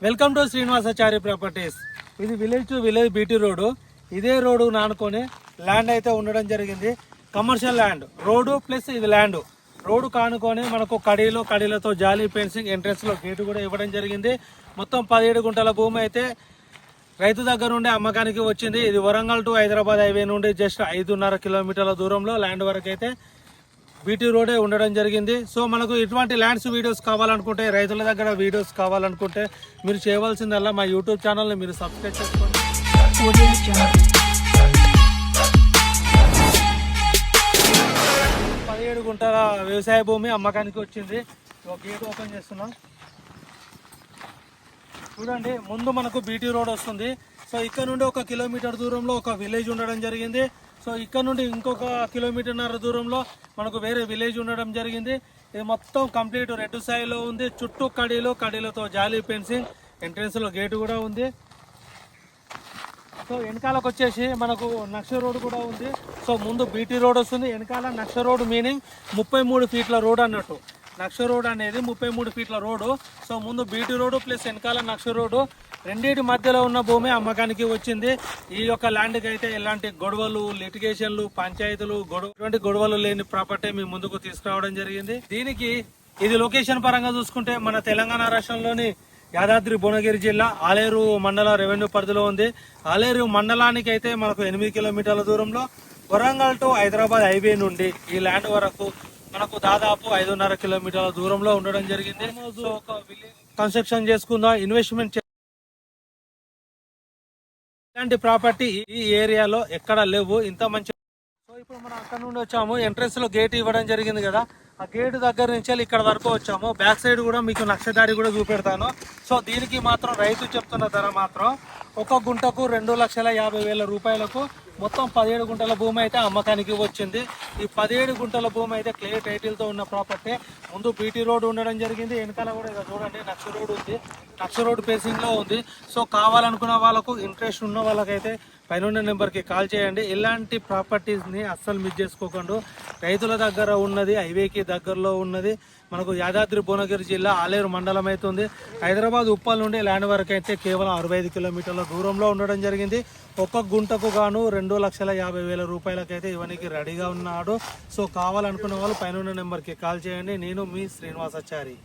Welcome to Srinivasachari properties. ఇది village to village BT road. ఇదే road నానుకొని ల్యాండ్ అయితే ఉండడం జరిగింది. కమర్షియల్ ల్యాండ్, రోడ్డు ప్లస్ ఇది ల్యాండ్. రోడ్డు కానుకొని మనకు కడీలతో జాలీ ఫెన్సింగ్, ఎంట్రెన్స్ లో గేటు కూడా ఇవ్వడం జరిగింది. మొత్తం 17 గుంటల భూమి అయితే రైతు దగ్గర నుండి అమ్మకానికి వచ్చింది. ఇది వరంగల్ టు హైదరాబాద్ హైవే నుండి జస్ట్ 5.5 కిలోమీటర్ల దూరంలో ల్యాండ్ వరకు అయితే బీటీ రోడే ఉండడం జరిగింది. సో మనకు ఇటువంటి ల్యాండ్స్ వీడియోస్ కావాలనుకుంటే, రైతుల దగ్గర వీడియోస్ కావాలనుకుంటే మీరు చేయవలసిందల్లా మా యూట్యూబ్ ఛానల్ని మీరు సబ్స్క్రైబ్ చేసుకోండి. 17 గుంటల వ్యవసాయ భూమి అమ్మకానికి వచ్చింది. ఒక గేట్ ఓపెన్ చేస్తున్నాం. చూడండి, ముందు మనకు బీటీ రోడ్ వస్తుంది. సో ఇక్కడ నుండి 1 కిలోమీటర్ దూరంలో ఒక విలేజ్ ఉండడం జరిగింది. సో ఇక్కడ నుండి ఇంకొక 1.5 కిలోమీటర్ దూరంలో మనకు వేరే విలేజ్ ఉండడం జరిగింది. ఇది మొత్తం కంప్లీట్ రెడ్ సాయిలో ఉంది. చుట్టూ కడీలతో జాలీ ఫెన్సింగ్, ఎంట్రెన్స్ లో గేటు కూడా ఉంది. సో వెనకాలకు వచ్చేసి మనకు నక్ష రోడ్ కూడా ఉంది. సో ముందు బీటీ రోడ్ వస్తుంది, వెనకాల నక్ష రోడ్, మీనింగ్ 33 ఫీట్ల రోడ్ అన్నట్టు. నక్ష రోడ్ అనేది 33 ఫీట్ల రోడ్డు. సో ముందు బీటీ రోడ్డు ప్లస్ వెనకాల నక్ష రోడ్డు, రెండింటి మధ్యలో ఉన్న భూమి అమ్మకానికి వచ్చింది. ఈ యొక్క ల్యాండ్కి అయితే ఎలాంటి గొడవలు, లిటిగేషన్లు, పంచాయతీలు, ఇటువంటి గొడవలు లేని ప్రాపర్టీ మీ ముందుకు తీసుకురావడం జరిగింది. దీనికి ఇది లొకేషన్ పరంగా చూసుకుంటే మన తెలంగాణ రాష్ట్రంలోని యాదాద్రి భువనగిరి జిల్లా ఆలేరు మండల రెవెన్యూ పరిధిలో ఉంది. ఆలేరు మండలానికి అయితే మనకు 8 కిలోమీటర్ల దూరంలో, వరంగల్ టు హైదరాబాద్ హైవే నుండి ఈ ల్యాండ్ వరకు మనకు దాదాపు 5.5 కిలోమీటర్ల దూరంలో ఉండడం జరిగింది. సో ఒక విలేజ్ కన్స్ట్రక్షన్ చేసుకుందాం, ఇన్వెస్ట్మెంట్ ఇలాంటి ప్రాపర్టీ ఈ ఏరియాలో ఎక్కడ లేవు, ఇంత మంచి. సో ఇప్పుడు మనం అక్కడ నుండి వచ్చాము, ఎంట్రెన్స్ లో గేట్ ఇవ్వడం జరిగింది కదా, ఆ గేట్ దగ్గర నుంచి ఇక్కడ వరకు వచ్చాము. బ్యాక్ సైడ్ కూడా మీకు నక్షదారి కూడా చూపెడతాను. సో దీనికి మాత్రం రైతు చెప్తున్న ధర మాత్రం 1 గుంటకు 2,50,000 రూపాయలకు మొత్తం 17 గుంటల భూమి అయితే అమ్మకానికి వచ్చింది. ఈ 17 గుంటల భూమి అయితే క్లియర్ టైటిల్ తో ఉన్న ప్రాపర్టీ. ముందు బీటీ రోడ్ ఉండడం జరిగింది, వెనకాల కూడా ఇక చూడండి నక్ష రోడ్ ఉంది, నక్ష రోడ్ ఫేసింగ్ లో ఉంది. సో కావాలనుకున్న వాళ్ళకు, ఇంట్రెస్ట్ ఉన్న వాళ్ళకైతే పైన నెంబర్కి కాల్ చేయండి. ఇలాంటి ప్రాపర్టీస్ని అస్సలు మిస్ చేసుకోకుండా, రైతుల దగ్గర ఉన్నది, హైవేకి దగ్గరలో ఉన్నది, మనకు యాదాద్రి భువనగిరి జిల్లా ఆలేరు మండలం అయితే ఉంది. హైదరాబాద్ ఉప్పల్ నుండి ల్యాండ్ వరకు అయితే కేవలం 65 కిలోమీటర్ల దూరంలో ఉండడం జరిగింది. 1 గుంటకు గాను 2,50,000 రూపాయలకైతే ఇవన్నీ రెడీగా ఉన్నాడు. సో కావాలనుకున్న వాళ్ళు పైన నెంబర్కి కాల్ చేయండి. నేను మీ శ్రీనివాసాచారి.